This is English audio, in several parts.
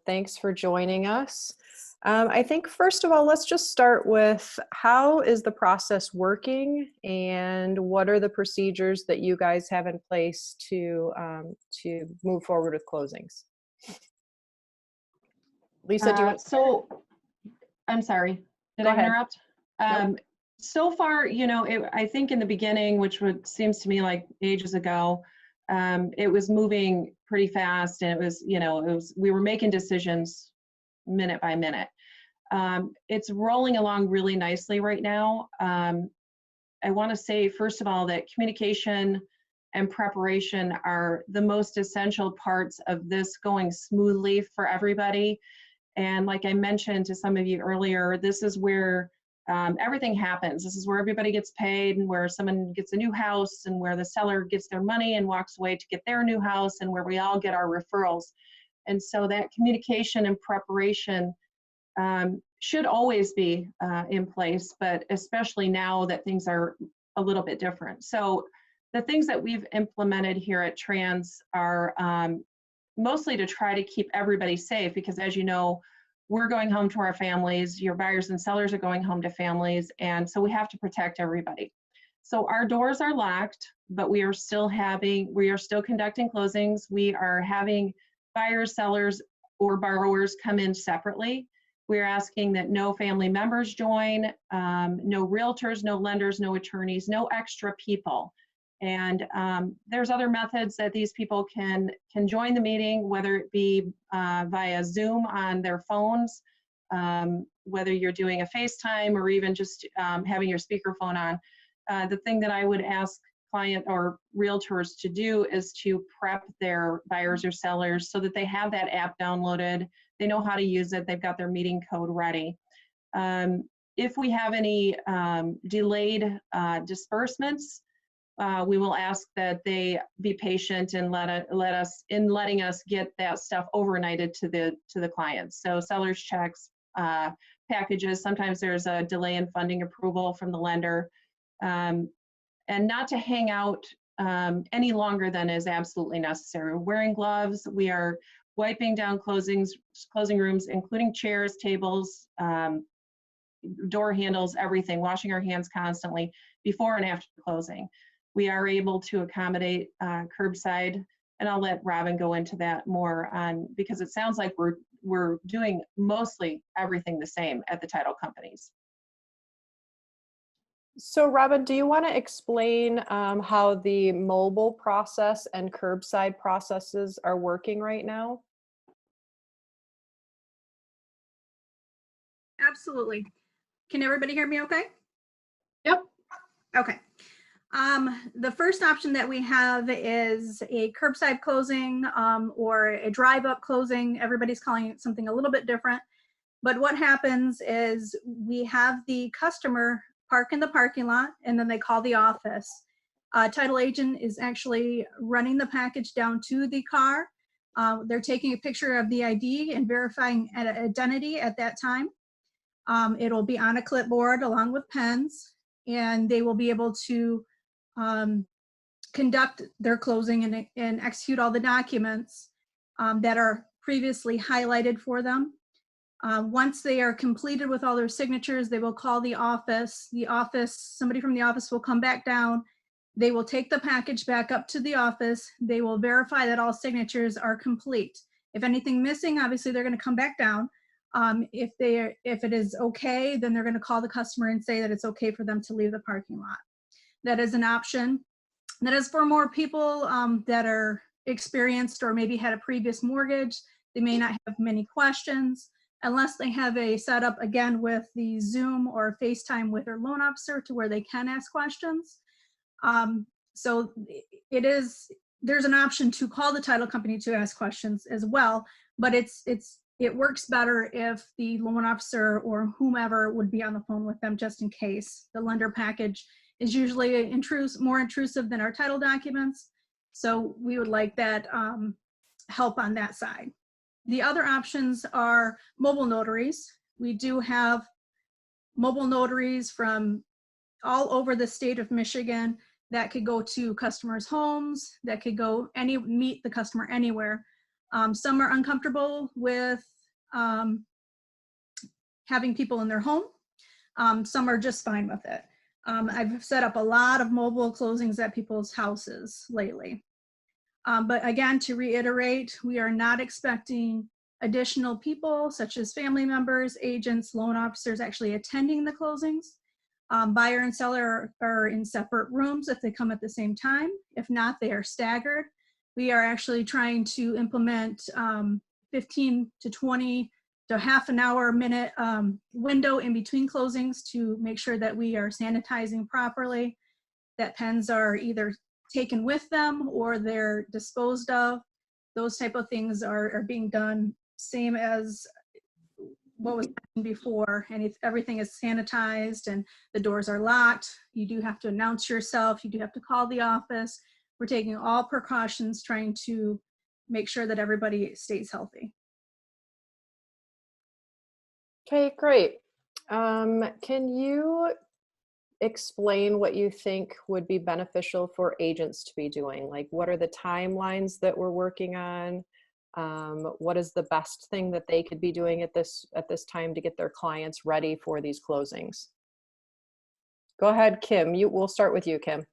Thanks for joining us. I think first of all, let's just start with how is the process working and what are the procedures that you guys have in place to move forward with closings? Lisa, do you want So I'm sorry, did Go I ahead. interrupt? Nope. So far, I think in the beginning, which seems to me like ages ago, it was moving pretty fast, and we were making decisions minute by minute. It's rolling along really nicely right now. I want to say, first of all, that communication and preparation are the most essential parts of this going smoothly for everybody. And like I mentioned to some of you earlier, this is where everything happens. This is where everybody gets paid, and where someone gets a new house, and where the seller gets their money and walks away to get their new house, and where we all get our referrals. And so that communication and preparation should always be in place, but especially now that things are a little bit different. So the things that we've implemented here at Trans are mostly to try to keep everybody safe, because as you know, we're going home to our families, your buyers and sellers are going home to families, and so we have to protect everybody. So our doors are locked, but we are still conducting closings. We are having buyers, sellers, or borrowers come in separately. We're asking that no family members join, no realtors, no lenders, no attorneys, no extra people. And there's other methods that these people can join the meeting, whether it be via Zoom on their phones, whether you're doing a FaceTime, or even just having your speakerphone on. The thing that I would ask client or realtors to do is to prep their buyers or sellers so that they have that app downloaded, they know how to use it, they've got their meeting code ready. If we have any delayed disbursements, we will ask that they be patient and letting us get that stuff overnighted to the clients. So sellers checks, packages, sometimes there's a delay in funding approval from the lender, and not to hang out any longer than is absolutely necessary. We're wearing gloves, we are wiping down closing rooms, including chairs, tables, door handles, everything, washing our hands constantly before and after closing. We are able to accommodate curbside, and I'll let Robin go into that more because it sounds like we're doing mostly everything the same at the title companies. So Robin, do you want to explain how the mobile process and curbside processes are working right now? Absolutely. Can everybody hear me okay? Yep. Okay. The first option that we have is a curbside closing or a drive-up closing. Everybody's calling it something a little bit different. But what happens is we have the customer park in the parking lot, and then they call the office. Title agent is actually running the package down to the car. They're taking a picture of the ID and verifying identity at that time. It'll be on a clipboard along with pens, and they will be able to conduct their closing and execute all the documents that are previously highlighted for them. Once they are completed with all their signatures, they will call the office. Somebody from the office will come back down. They will take the package back up to the office. They will verify that all signatures are complete. If anything missing, obviously they're going to come back down. If it is okay, then they're going to call the customer and say that it's okay for them to leave the parking lot. That is an option. That is for more people that are experienced or maybe had a previous mortgage. They may not have many questions unless they have a setup again with the Zoom or FaceTime with their loan officer to where they can ask questions. So there's an option to call the title company to ask questions as well, but it works better if the loan officer or whomever would be on the phone with them just in case. The lender package is usually more intrusive than our title documents. So we would like that help on that side. The other options are mobile notaries. We do have mobile notaries from all over the state of Michigan that could go to customers' homes, that could go meet the customer anywhere. Some are uncomfortable with having people in their home. Some are just fine with it. I've set up a lot of mobile closings at people's houses lately. But again, to reiterate, we are not expecting additional people such as family members, agents, loan officers actually attending the closings. Buyer and seller are in separate rooms if they come at the same time. If not, they are staggered. We are actually trying to implement 15 to 20 to half an hour, minute window in between closings to make sure that we are sanitizing properly, that pens are either taken with them or they're disposed of. Those type of things are being done same as what was mentioned before, and if everything is sanitized and the doors are locked, you do have to announce yourself, you do have to call the office. We're taking all precautions, trying to make sure that everybody stays healthy. Okay, great. Can you explain what you think would be beneficial for agents to be doing? Like, what are the timelines that we're working on? What is the best thing that they could be doing at this time to get their clients ready for these closings? Go ahead, Kim. We'll start with you, Kim.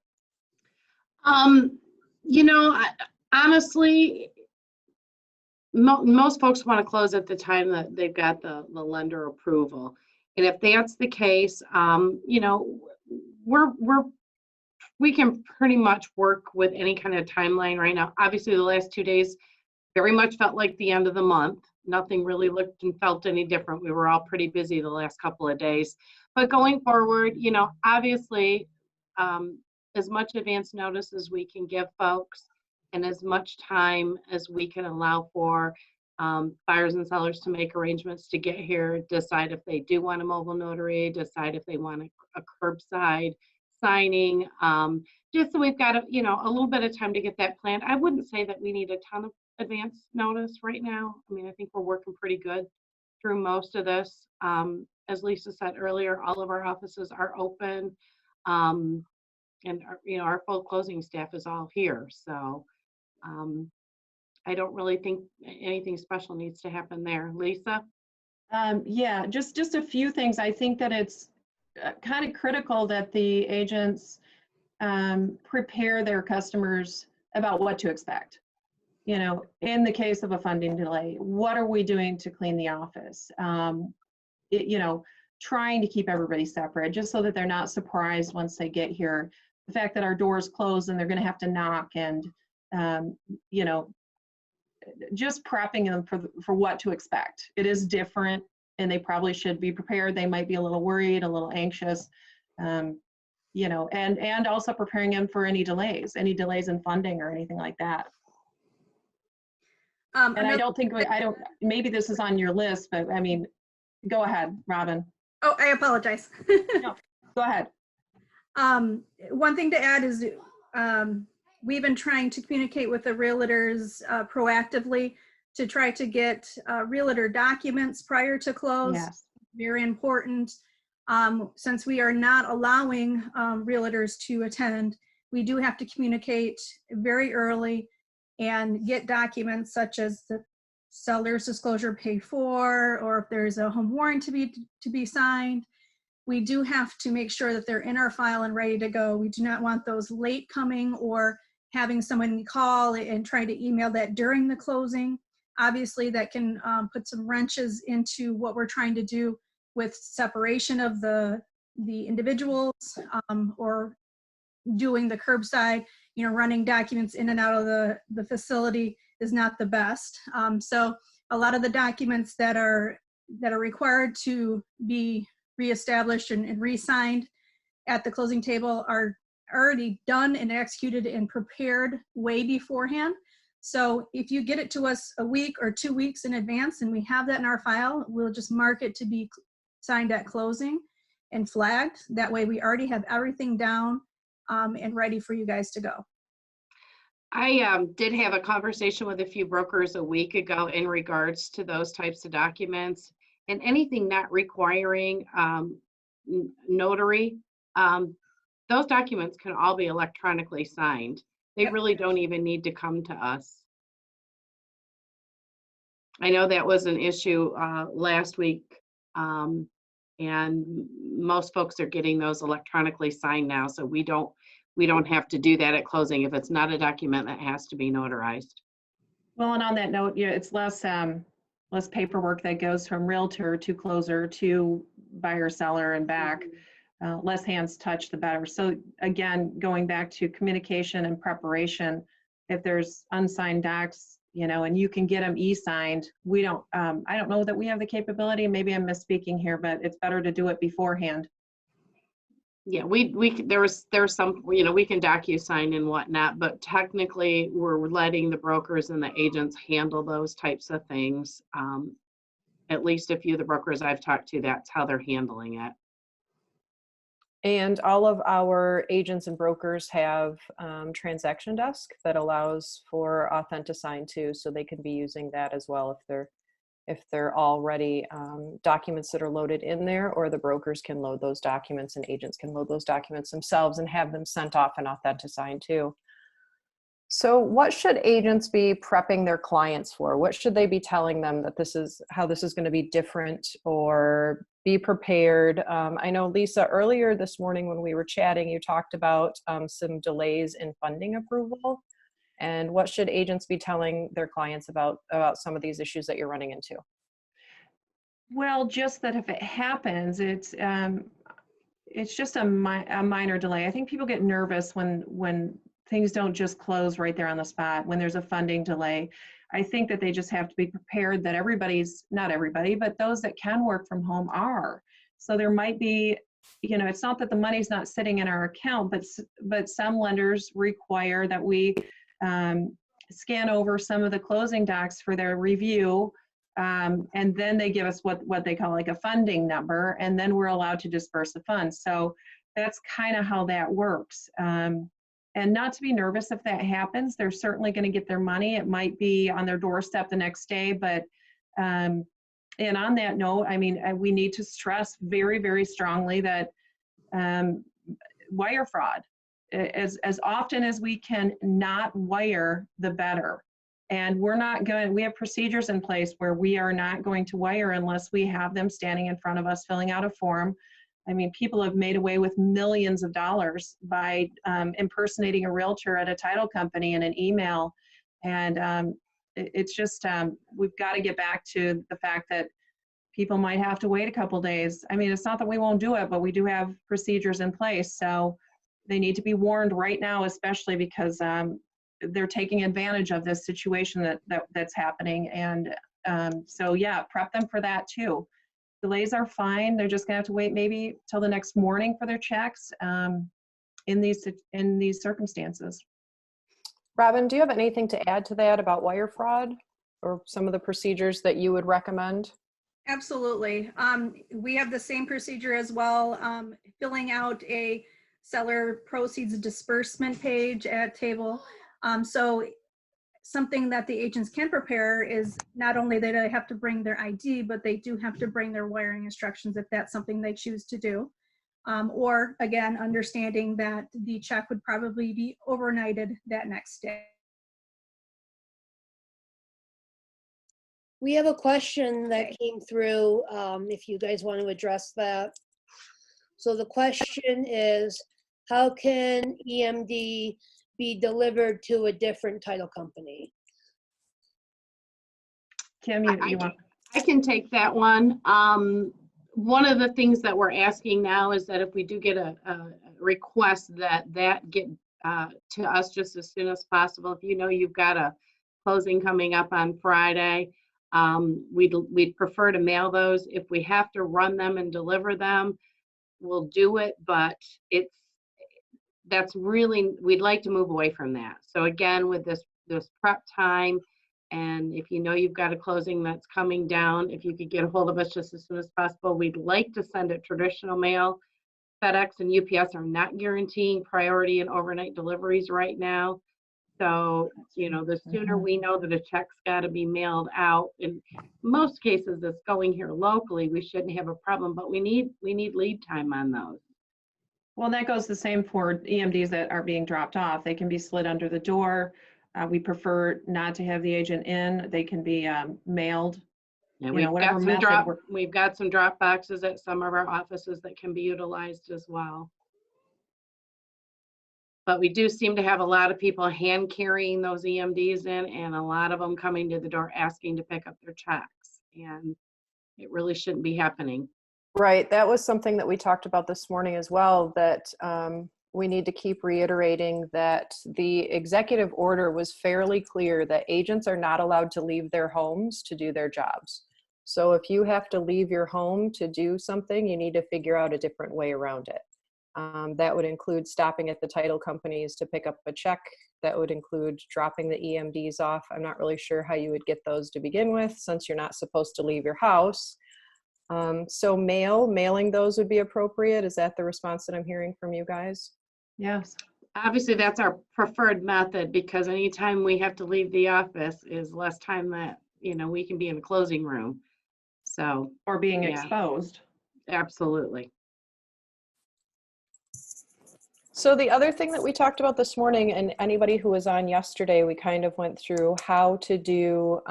You know, honestly, most folks want to close at the time that they've got the lender approval. And if that's the case, you know, we can pretty much work with any kind of timeline right now. Obviously, the last 2 days very much felt like the end of the month. Nothing really looked and felt any different. We were all pretty busy the last couple of days. But going forward, you know, obviously, as much advance notice as we can give folks and as much time as we can allow for buyers and sellers to make arrangements to get here, decide if they do want a mobile notary, decide if they want a curbside signing, just so we've got a little bit of time to get that planned. I wouldn't say that we need a ton of advance notice right now. I mean, I think we're working pretty good through most of this. As Lisa said earlier, all of our offices are open, and our full closing staff is all here. So I don't really think anything special needs to happen there. Lisa? Yeah, just a few things. I think that it's kind of critical that the agents prepare their customers about what to expect. You know, in the case of a funding delay, what are we doing to clean the office? You know, trying to keep everybody separate just so that they're not surprised once they get here. The fact that our doors close and they're going to have to knock, and you know, just prepping them for what to expect. It is different, and they probably should be prepared. They might be a little worried, a little anxious, you know, and also preparing them for any delays in funding or anything like that. And I don't think, maybe this is on your list, but I mean, go ahead, Robin. Oh, I apologize. No, go ahead. One thing to add is we've been trying to communicate with the realtors proactively to try to get realtor documents prior to close. Yes. Very important. Since we are not allowing realtors to attend, we do have to communicate very early and get documents such as the seller's disclosure paid for, or if there's a home warranty to be signed. We do have to make sure that they're in our file and ready to go. We do not want those late coming or having someone call and try to email that during the closing. Obviously, that can put some wrenches into what we're trying to do with separation of the individuals, or doing the curbside, you know, running documents in and out of the facility is not the best. So a lot of the documents that are required to be reestablished and re-signed at the closing table are already done and executed and prepared way beforehand. So if you get it to us a week or 2 weeks in advance and we have that in our file, we'll just mark it to be signed at closing and flagged. That way we already have everything down and ready for you guys to go. I did have a conversation with a few brokers a week ago in regards to those types of documents, and anything not requiring notary, those documents can all be electronically signed. They really don't even need to come to us. I know that was an issue last week. And most folks are getting those electronically signed now, so we don't have to do that at closing if it's not a document that has to be notarized. Well, and on that note, yeah, it's less paperwork that goes from realtor to closer to buyer seller and back. Less hands touch, the better. So again, going back to communication and preparation, if there's unsigned docs, you know, and you can get them e-signed, we don't, I don't know that we have the capability, maybe I'm misspeaking here, but it's better to do it beforehand. Yeah, there's some, you know, we can DocuSign and whatnot, but technically we're letting the brokers and the agents handle those types of things. At least a few of the brokers I've talked to, that's how they're handling it. And all of our agents and brokers have transaction desk that allows for Authentisign too, so they can be using that as well if they're already documents that are loaded in there, or the brokers can load those documents and agents can load those documents themselves and have them sent off and Authentisign too. So what should agents be prepping their clients for? What should they be telling them that this is how this is going to be different, or be prepared? I know, Lisa, earlier this morning when we were chatting, you talked about some delays in funding approval. And what should agents be telling their clients about some of these issues that you're running into? Well, just that if it happens, it's just a minor delay. I think people get nervous when things don't just close right there on the spot, when there's a funding delay. I think that they just have to be prepared that not everybody, but those that can work from home are. So there might be, you know, it's not that the money's not sitting in our account, but some lenders require that we scan over some of the closing docs for their review. And then they give us what they call like a funding number, and then we're allowed to disperse the funds. So that's kind of how that works. And not to be nervous if that happens. They're certainly going to get their money. It might be on their doorstep the next day, but and on that note, I mean, we need to stress very, very strongly that wire fraud, as often as we can not wire, the better. And we have procedures in place where we are not going to wire unless we have them standing in front of us filling out a form. I mean, people have made away with millions of dollars by impersonating a realtor at a title company in an email. And it's just, we've got to get back to the fact that people might have to wait a couple days. I mean, it's not that we won't do it, but we do have procedures in place. So they need to be warned right now, especially because they're taking advantage of this situation that's happening. And so yeah, prep them for that too. Delays are fine. They're just gonna have to wait maybe till the next morning for their checks in these circumstances. Robin, do you have anything to add to that about wire fraud or some of the procedures that you would recommend? Absolutely. We have the same procedure as well, filling out a seller proceeds disbursement page at table. So something that the agents can prepare is not only that they have to bring their ID, but they do have to bring their wiring instructions if that's something they choose to do. Or again, understanding that the check would probably be overnighted that next day. We have a question that came through, if you guys want to address that. So the question is, how can EMD be delivered to a different title company? Kim, you want? I can take that one. One of the things that we're asking now is that if we do get a request that get to us just as soon as possible. If you know you've got a closing coming up on Friday, we'd prefer to mail those. If we have to run them and deliver them, we'll do it, but we'd like to move away from that. So again, with this prep time, and if you know you've got a closing that's coming down, if you could get a hold of us just as soon as possible. We'd like to send it traditional mail. FedEx and UPS are not guaranteeing priority and overnight deliveries right now. So, you know, the sooner we know that a check's got to be mailed out, in most cases it's going here locally, we shouldn't have a problem, but we need lead time on those. Well, that goes the same for EMDs that are being dropped off. They can be slid under the door. We prefer not to have the agent in. They can be mailed. Yeah, You know, whatever method we've got some drop boxes at some of our offices that can be utilized as well. But we do seem to have a lot of people hand carrying those EMDs in, and a lot of them coming to the door asking to pick up their checks. And it really shouldn't be happening. Right. That was something that we talked about this morning as well, that we need to keep reiterating that the executive order was fairly clear that agents are not allowed to leave their homes to do their jobs. So if you have to leave your home to do something, you need to figure out a different way around it. That would include stopping at the title companies to pick up a check. That would include dropping the EMDs off. I'm not really sure how you would get those to begin with, since you're not supposed to leave your house. So mailing those would be appropriate. Is that the response that I'm hearing from you guys? Yes. Obviously, that's our preferred method, because anytime we have to leave the office is less time that, you know, we can be in the closing room. So, Or being yeah. exposed. Absolutely. So the other thing that we talked about this morning, and anybody who was on yesterday, we kind of went through how to do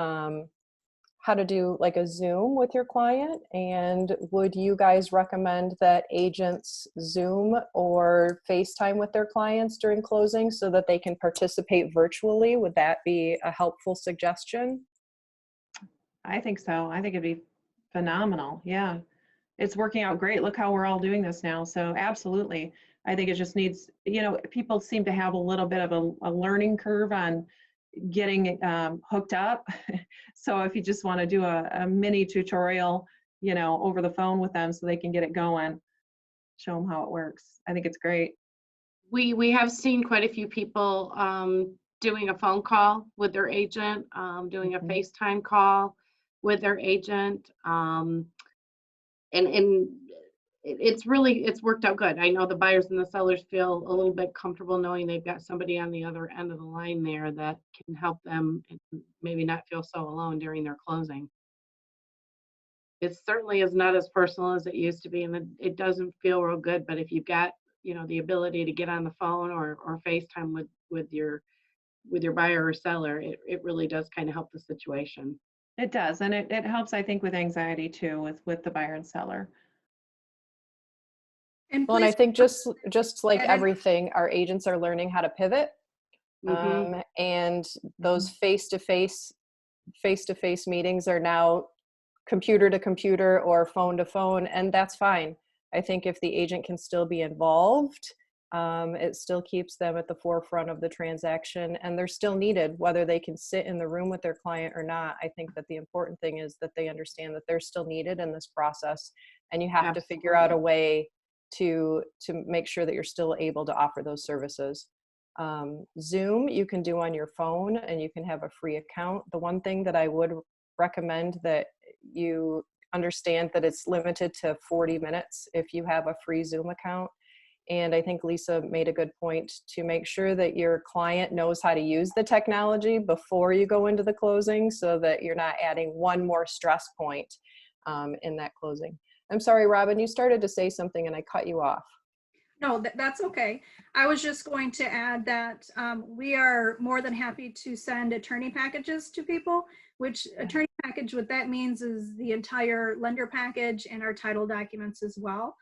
like a Zoom with your client. And would you guys recommend that agents Zoom or FaceTime with their clients during closing so that they can participate virtually? Would that be a helpful suggestion? I think so. I think it'd be phenomenal. Yeah. It's working out great. Look how we're all doing this now. So absolutely. I think it just needs, you know, people seem to have a little bit of a learning curve on getting hooked up. So if you just want to do a mini tutorial, you know, over the phone with them so they can get it going, show them how it works. I think it's great. We have seen quite a few people doing a phone call with their agent, doing a Mhm. FaceTime call with their agent. And it's worked out good. I know the buyers and the sellers feel a little bit comfortable knowing they've got somebody on the other end of the line there that can help them and maybe not feel so alone during their closing. It certainly is not as personal as it used to be, and it doesn't feel real good. But if you've got, you know, the ability to get on the phone or FaceTime with your buyer or seller, it really does kind of help the situation. It does. And it helps, I think, with anxiety too, with the buyer and seller. And Well, and I please, think just like edit- everything, our agents are learning how to pivot. Mhm. And those face-to-face meetings are now computer to computer or phone to phone, and that's fine. I think if the agent can still be involved, it still keeps them at the forefront of the transaction, and they're still needed, whether they can sit in the room with their client or not. I think that the important thing is that they understand that they're still needed in this process, and you have to figure out a way to make sure that you're still able to offer those services. Zoom you can do on your phone, and you can have a free account. The one thing that I would recommend that you understand that it's limited to 40 minutes if you have a free Zoom account. And I think Lisa made a good point to make sure that your client knows how to use the technology before you go into the closing, so that you're not adding one more stress point in that closing. I'm sorry, Robin, you started to say something and I cut you off. no, that's okay. I was just going to add that we are more than happy to send attorney packages to people, which attorney package, what that means is the entire lender package and our title documents as well.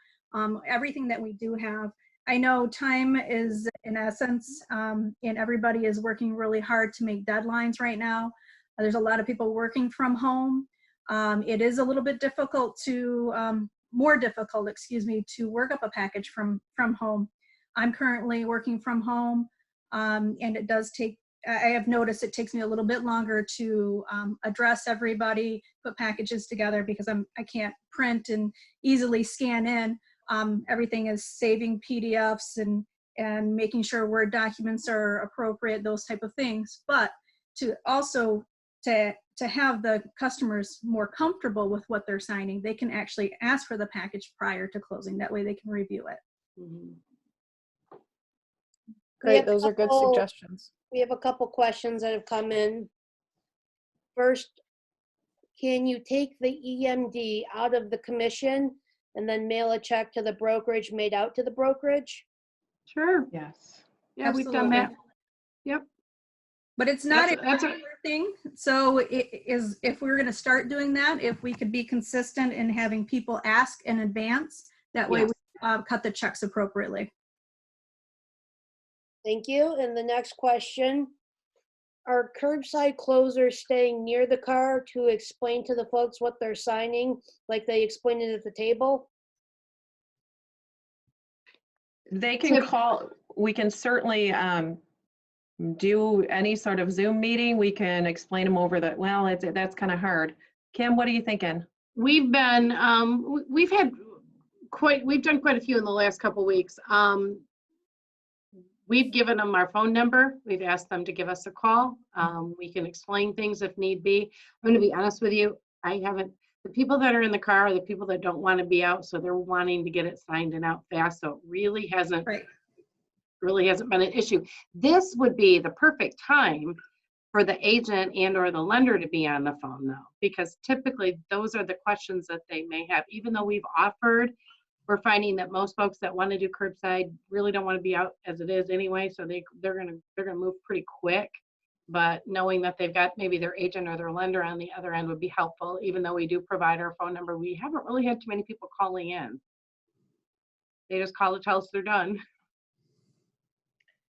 Everything that we do have. I know time is in essence, and everybody is working really hard to make deadlines right now. There's a lot of people working from home. It is a little bit difficult to, more difficult, excuse me, to work up a package from home. I'm currently working from home, and it does take, I have noticed it takes me a little bit longer to address everybody, put packages together, because I can't print and easily scan in. Everything is saving PDFs and making sure Word documents are appropriate, those type of things. But to also to have the customers more comfortable with what they're signing, they can actually ask for the package prior to closing. That way they can review it. Mhm. Great, those are good suggestions. We have a couple questions that have come in. First, can you take the EMD out of the commission and then mail a check to the brokerage made out to the brokerage? Sure. Yes. Yeah, we've done that. Yep. But it's not a That's a- regular thing. So it is, if we were going to start doing that, if we could be consistent in having people ask in advance, that way Yes. we cut the checks appropriately. Thank you. And the next question, are curbside closers staying near the car to explain to the folks what they're signing, like they explained it at the table? They can call, we can certainly do any sort of Zoom meeting. We can explain them over the, well, that's kind of hard. Kim, what are you thinking? We've been, we've done quite a few in the last couple weeks. We've given them our phone number. We've asked them to give us a call. We can explain things if need be. I'm going to be honest with you. The people that are in the car are the people that don't want to be out, so they're wanting to get it signed and out fast. So it really hasn't been an issue. This would be the perfect time for the agent and or the lender to be on the phone though, because typically those are the questions that they may have. Even though we've offered, we're finding that most folks that want to do curbside really don't want to be out as it is anyway, so they're gonna move pretty quick. But knowing that they've got maybe their agent or their lender on the other end would be helpful. Even though we do provide our phone number, we haven't really had too many people calling in. They just call to tell us they're done.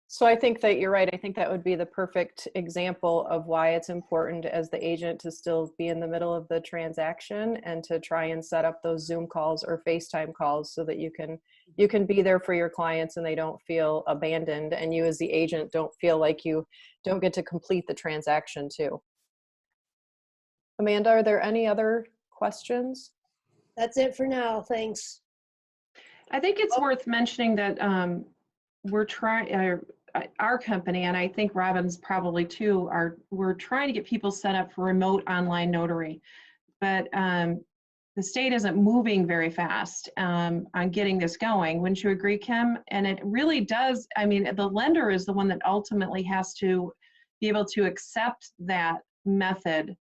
So I think that you're right. I think that would be the perfect example of why it's important as the agent to still be in the middle of the transaction and to try and set up those Zoom calls or FaceTime calls so that you can be there for your clients and they don't feel abandoned, and you as the agent don't feel like you don't get to complete the transaction too. Amanda, are there any other questions? That's it for now. Thanks. I think it's worth mentioning that we're trying, our company, and I think Robin's probably too, we're trying to get people set up for remote online notary. But the state isn't moving very fast on getting this going. Wouldn't you agree, Kim? And it really does, I mean, the lender is the one that ultimately has to be able to accept that method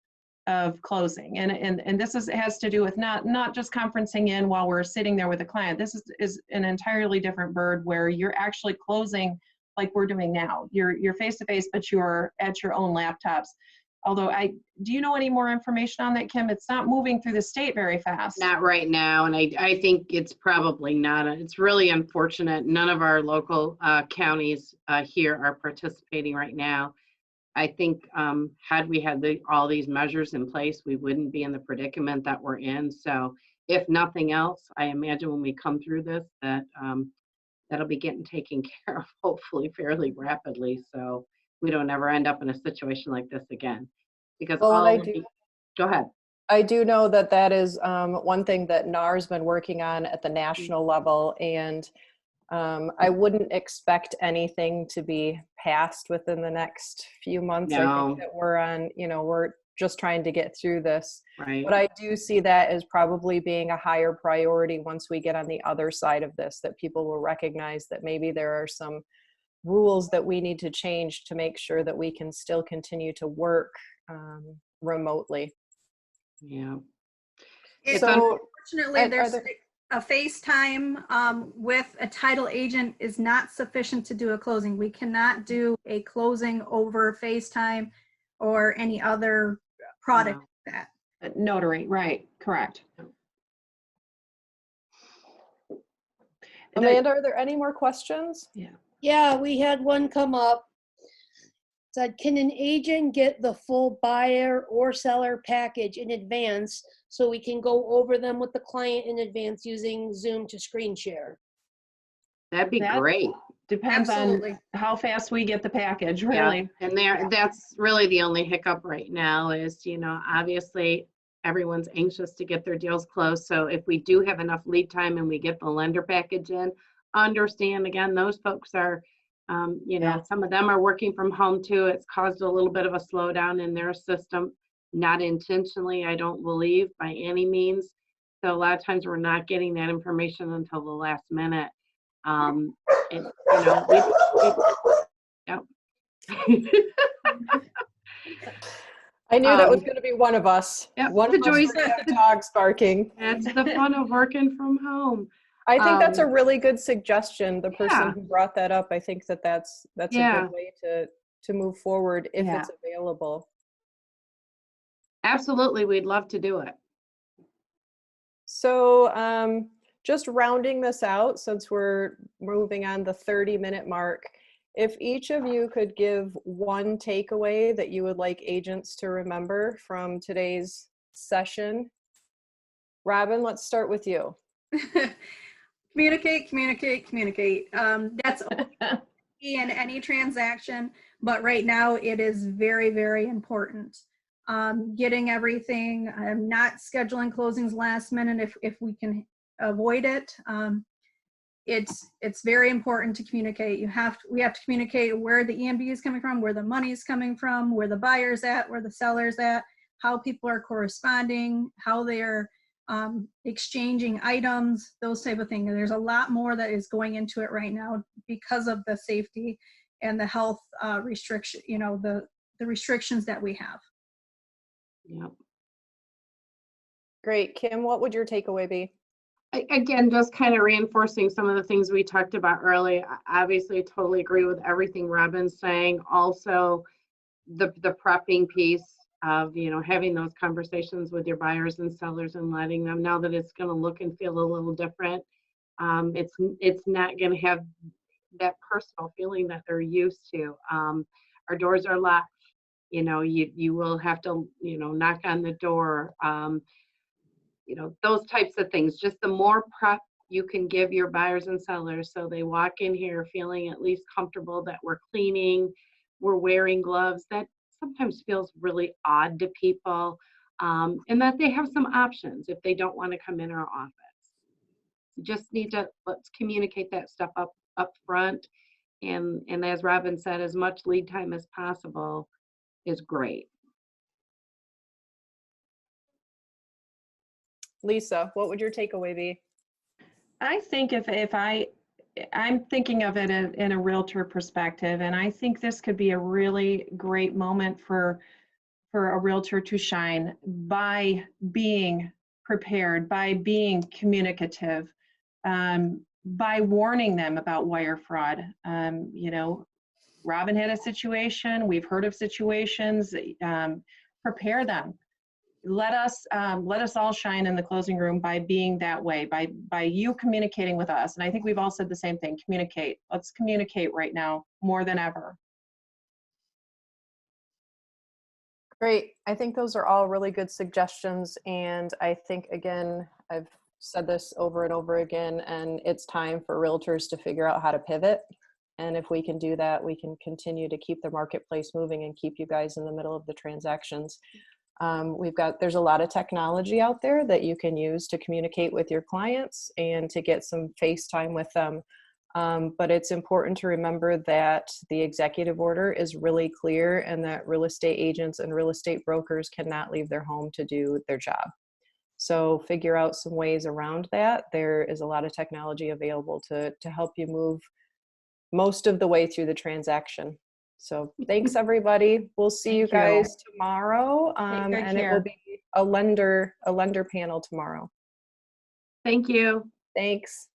of closing. And this has to do with not just conferencing in while we're sitting there with a client. This is an entirely different bird where you're actually closing like we're doing now. You're face-to-face, but you're at your own laptops. Although do you know any more information on that, Kim? It's not moving through the state very fast. Not right now, and I think it's probably not. It's really unfortunate. None of our local counties here are participating right now. I think had we had all these measures in place, we wouldn't be in the predicament that we're in. So if nothing else, I imagine when we come through this, that that'll be getting taken care of hopefully fairly rapidly, so we don't ever end up in a situation like this again. Because Well, go ahead. I do know that that is one thing that NAR's been working on at the national level, and I wouldn't expect anything to be passed within the next few months. I think that we're just trying to get through this. Right. But I do see that as probably being a higher priority once we get on the other side of this, that people will recognize that maybe there are some rules that we need to change to make sure that we can still continue to work remotely. Yeah. So, Unfortunately, there's a FaceTime with a title agent is not sufficient to do a closing. We cannot do a closing over FaceTime or any other product like that. Notary, right, correct. Amanda, are there any more questions? Yeah, we had one come up. Said, can an agent get the full buyer or seller package in advance so we can go over them with the client in advance using Zoom to screen share? That'd be great. Depends Absolutely. on how fast we get the package, really. Yeah. And that's really the only hiccup right now is, obviously everyone's anxious to get their deals closed. So if we do have enough lead time and we get the lender package in, understand again, those folks are, some of them are working from home too. It's caused a little bit of a slowdown in their system, not intentionally, I don't believe by any means. So a lot of times we're not getting that information until the last minute. And, yep. I knew that was going to be one of us. Yep, One of us Joyce. would have the dogs barking. That's the fun of working from home. I think that's a really good suggestion. The person Yeah. who brought that up, I think that's a Yeah. good way to move forward if Yeah. it's available. Absolutely, we'd love to do it. So just rounding this out, since we're moving on the 30-minute mark, if each of you could give one takeaway that you would like agents to remember from today's session. Robin, let's start with you. Communicate, communicate, communicate. That's in any transaction, but right now it is very, very important. Getting everything, not scheduling closings last minute if we can avoid it. It's very important to communicate. We have to communicate where the EMD is coming from, where the money is coming from, where the buyer's at, where the seller's at, how people are corresponding, how they're exchanging items, those type of things. There's a lot more that is going into it right now because of the safety and the health restriction, the restrictions that we have. Yep. Great. Kim, what would your takeaway be? Again, just kind of reinforcing some of the things we talked about earlier. I obviously totally agree with everything Robin's saying. Also, the prepping piece of, having those conversations with your buyers and sellers and letting them know that it's going to look and feel a little different. It's not going to have that personal feeling that they're used to. Our doors are locked. You will have to, knock on the door. Those types of things. Just the more prep you can give your buyers and sellers so they walk in here feeling at least comfortable that we're cleaning, we're wearing gloves. That sometimes feels really odd to people, and that they have some options if they don't want to come in our office. You just need to, let's communicate that stuff up front, and as Robin said, as much lead time as possible is great. Lisa, what would your takeaway be? I think I'm thinking of it in a realtor perspective, and I think this could be a really great moment for a realtor to shine by being prepared, by being communicative, by warning them about wire fraud. Robin had a situation, we've heard of situations, prepare them. Let us all shine in the closing room by being that way, by you communicating with us. And I think we've all said the same thing, communicate. Let's communicate right now more than ever. Great. I think those are all really good suggestions. And I think, again, I've said this over and over again, and it's time for realtors to figure out how to pivot. And if we can do that, we can continue to keep the marketplace moving and keep you guys in the middle of the transactions. There's a lot of technology out there that you can use to communicate with your clients and to get some FaceTime with them. But it's important to remember that the executive order is really clear and that real estate agents and real estate brokers cannot leave their home to do their job. So figure out some ways around that. There is a lot of technology available to help you move most of the way through the transaction. So thanks everybody. We'll see you guys tomorrow. And it will be a lender panel tomorrow. Thank you. Thanks.